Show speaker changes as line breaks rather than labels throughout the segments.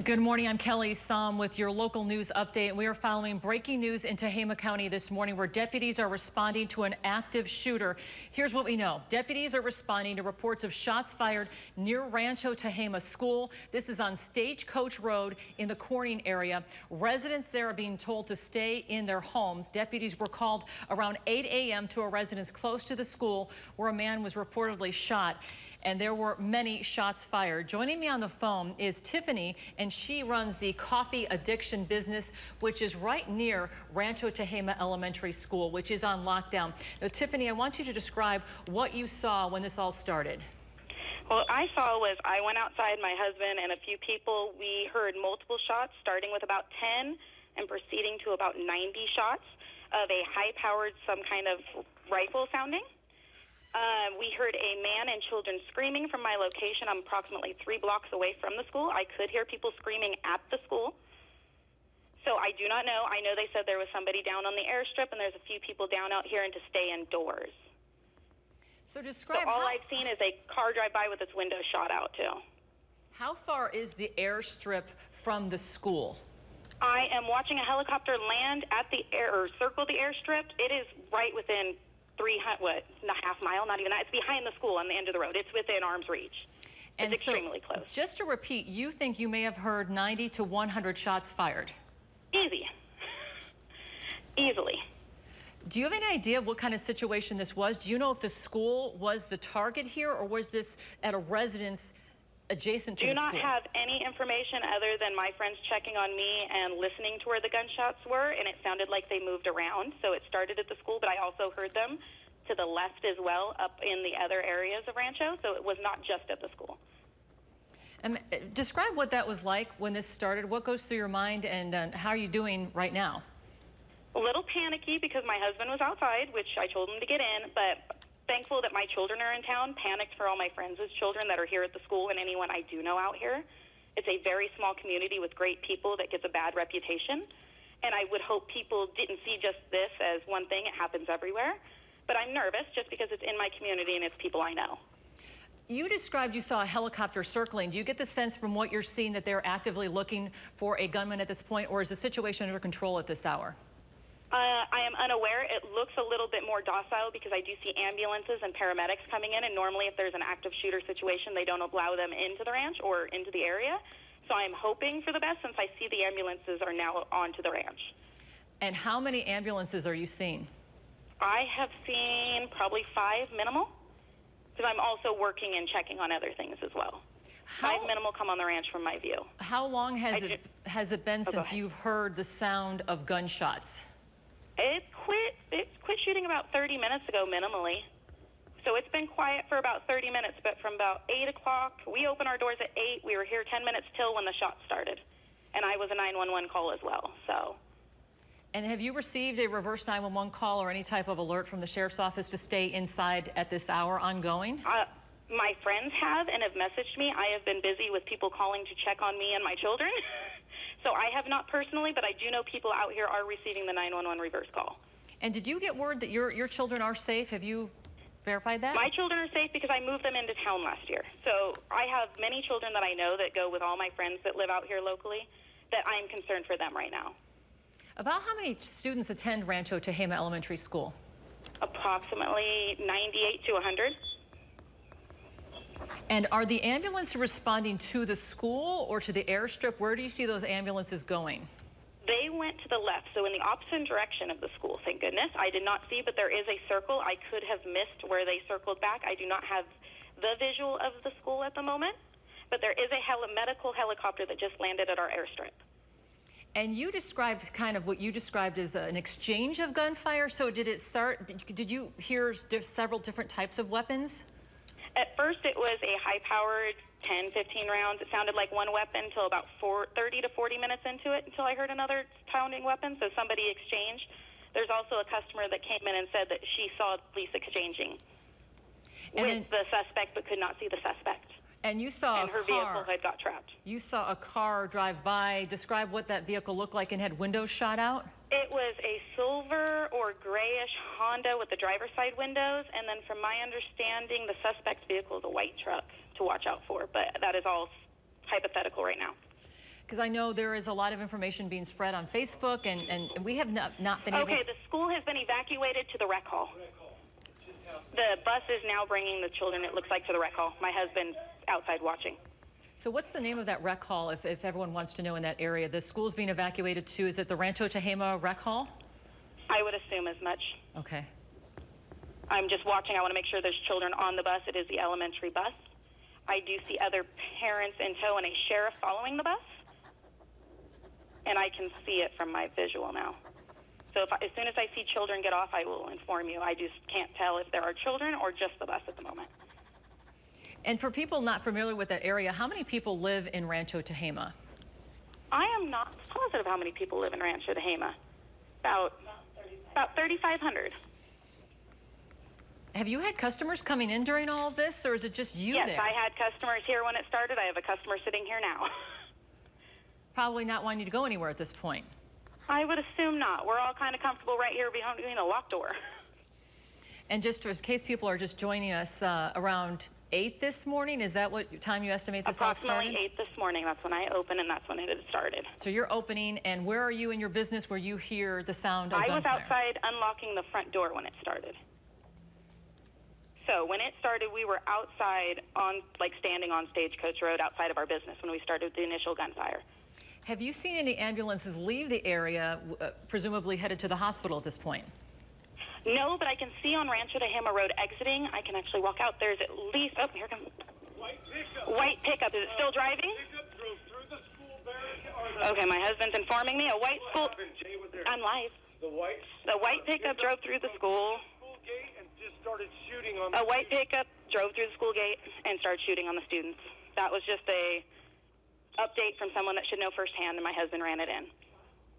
Good morning. I'm Kelly Som with your local news update. We are following breaking news in Tehama County this morning where deputies are responding to an active shooter. Here's what we know. Deputies are responding to reports of shots fired near Rancho Tehama School. This is on Stagecoach Road in the Corning area. Residents there are being told to stay in their homes. Deputies were called around 8 a.m. to a residence close to the school where a man was reportedly shot. And there were many shots fired. Joining me on the phone is Tiffany, and she runs the coffee addiction business, which is right near Rancho Tehama Elementary School, which is on lockdown. Now, Tiffany, I want you to describe what you saw when this all started.
What I saw was I went outside, my husband and a few people. We heard multiple shots, starting with about 10 and proceeding to about 90 shots of a high-powered, some kind of rifle sounding. We heard a man and children screaming from my location. I'm approximately 3 blocks away from the school. I could hear people screaming at the school. So I do not know. I know they said there was somebody down on the airstrip, and there's a few people down out here and to stay indoors.
So describe.
So all I've seen is a car drive by with its window shot out, too.
How far is the airstrip from the school?
I am watching a helicopter land at the or circle the airstrip. It is right within 300, a half mile, not even that. It's behind the school on the end of the road. It's within arm's reach. It's extremely close.
Just to repeat, you think you may have heard 90 to 100 shots fired?
Easy. Easily.
Do you have any idea of what kind of situation this was? Do you know if the school was the target here, or was this at a residence adjacent to the school?
Do not have any information other than my friends checking on me and listening to where the gunshots were, and it sounded like they moved around. So it started at the school, but I also heard them to the left as well, up in the other areas of Rancho, so it was not just at the school.
Describe what that was like when this started. What goes through your mind, and how are you doing right now?
A little panicky because my husband was outside, which I told him to get in, but thankful that my children are in town, panicked for all my friends' children that are here at the school and anyone I do know out here. It's a very small community with great people that gets a bad reputation, and I would hope people didn't see just this as one thing. It happens everywhere, but I'm nervous just because it's in my community and it's people I know.
You described you saw a helicopter circling. Do you get the sense from what you're seeing that they're actively looking for a gunman at this point, or is the situation under control at this hour?
I am unaware. It looks a little bit more docile because I do see ambulances and paramedics coming in, and normally if there's an active shooter situation, they don't allow them into the ranch or into the area. So I'm hoping for the best since I see the ambulances are now onto the ranch.
And how many ambulances are you seeing?
I have seen probably 5 minimal, because I'm also working and checking on other things as well. 5 minimal come on the ranch from my view.
How long has it been since you've heard the sound of gunshots?
It quit shooting about 30 minutes ago minimally. So it's been quiet for about 30 minutes, but from about 8 o'clock, we open our doors at 8. We were here 10 minutes till when the shots started. And I was a 911 call as well, so.
And have you received a reverse 911 call or any type of alert from the sheriff's office to stay inside at this hour ongoing?
My friends have and have messaged me. I have been busy with people calling to check on me and my children. So I have not personally, but I do know people out here are receiving the 911 reverse call.
And did you get word that your children are safe? Have you verified that?
My children are safe because I moved them into town last year. So I have many children that I know that go with all my friends that live out here locally that I am concerned for them right now.
About how many students attend Rancho Tehama Elementary School?
Approximately 98 to 100.
And are the ambulances responding to the school or to the airstrip? Where do you see those ambulances going?
They went to the left, so in the opposite direction of the school, thank goodness. I did not see, but there is a circle. I could have missed where they circled back. I do not have the visual of the school at the moment, but there is a medical helicopter that just landed at our airstrip.
And you described kind of what you described as an exchange of gunfire. So did it start, did you hear several different types of weapons?
At first, it was a high-powered 10, 15 rounds. It sounded like one weapon until about 30 to 40 minutes into it until I heard another pounding weapon, so somebody exchanged. There's also a customer that came in and said that she saw police exchanging with the suspect but could not see the suspect.
And you saw
and her vehicle had got trapped.
You saw a car drive by. Describe what that vehicle looked like and had windows shot out?
It was a silver or grayish Honda with the driver's side windows, and then from my understanding, the suspect's vehicle is a white truck to watch out for, but that is all hypothetical right now.
Because I know there is a lot of information being spread on Facebook, and we have not been able to...
Okay, the school has been evacuated to the rec hall. The bus is now bringing the children, it looks like, to the rec hall. My husband's outside watching.
So what's the name of that rec hall, if everyone wants to know in that area? The school's being evacuated to, is it the Rancho Tehama rec hall?
I would assume as much.
Okay.
I'm just watching. I want to make sure there's children on the bus. It is the elementary bus. I do see other parents in tow and a sheriff following the bus. And I can see it from my visual now. So as soon as I see children get off, I will inform you. I just can't tell if there are children or just the bus at the moment.
And for people not familiar with that area, how many people live in Rancho Tehama?
I am not positive how many people live in Rancho Tehama. About 3,500.
Have you had customers coming in during all of this, or is it just you there?
Yes, I had customers here when it started. I have a customer sitting here now.
Probably not wanting you to go anywhere at this point.
I would assume not. We're all kind of comfortable right here behind a locked door.
And just in case people are just joining us, around 8 this morning, is that what time you estimate this all started?
Approximately 8 this morning. That's when I opened, and that's when it had started.
So you're opening, and where are you in your business where you hear the sound of gunfire?
I was outside unlocking the front door when it started. So when it started, we were outside standing on Stagecoach Road outside of our business when we started the initial gunfire.
Have you seen any ambulances leave the area, presumably headed to the hospital at this point?
No, but I can see on Rancho Tehama Road exiting. I can actually walk out. There's at least, oh, here comes. White pickup. Is it still driving?
Pickup drove through the school barricade.
Okay, my husband's informing me. A white school. I'm live.
The
white pickup drove through the school.
Gate and just started shooting on
A white pickup drove through the school gate and started shooting on the students. That was just a update from someone that should know firsthand, and my husband ran it in.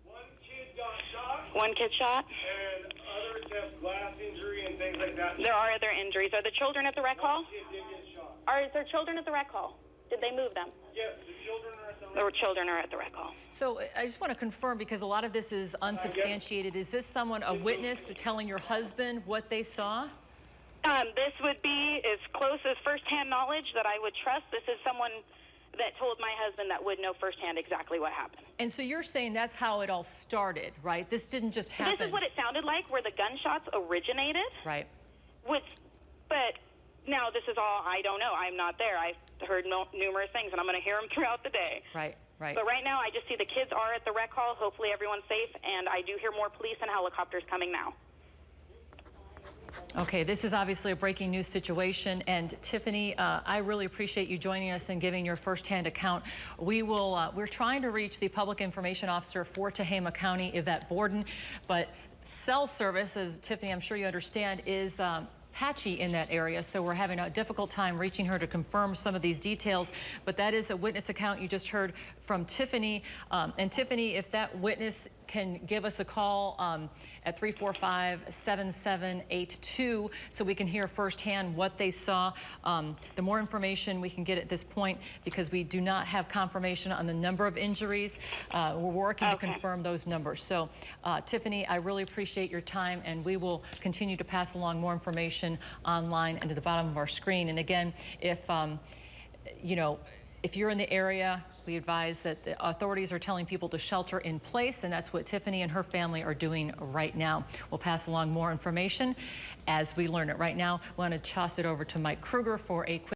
One kid got shot.
One kid shot.
And others have glass injury and things like that.
There are other injuries. Are the children at the rec hall?
Kid did get shot.
Is there children at the rec hall? Did they move them?
Yes, the children are at the
There were children are at the rec hall.
So I just want to confirm, because a lot of this is unsubstantiated. Is this someone, a witness, telling your husband what they saw?
This would be as close as firsthand knowledge that I would trust. This is someone that told my husband that would know firsthand exactly what happened.
And so you're saying that's how it all started, right? This didn't just happen.
This is what it sounded like, where the gunshots originated.
Right.
But now this is all, I don't know. I'm not there. I've heard numerous things, and I'm going to hear them throughout the day.
Right.
But right now, I just see the kids are at the rec hall. Hopefully everyone's safe, and I do hear more police and helicopters coming now.
Okay, this is obviously a breaking news situation, and Tiffany, I really appreciate you joining us and giving your firsthand account. We're trying to reach the public information officer for Tehama County, Yvette Borden, but cell service, as Tiffany, I'm sure you understand, is patchy in that area, so we're having a difficult time reaching her to confirm some of these details. But that is a witness account you just heard from Tiffany. And Tiffany, if that witness can give us a call at 345-7782 so we can hear firsthand what they saw. The more information we can get at this point, because we do not have confirmation on the number of injuries. We're working to confirm those numbers. So Tiffany, I really appreciate your time, and we will continue to pass along more information online and to the bottom of our screen. And again, if if you're in the area, we advise that the authorities are telling people to shelter in place, and that's what Tiffany and her family are doing right now. We'll pass along more information as we learn it. Right now, we want to toss it over to Mike Kruger for a quick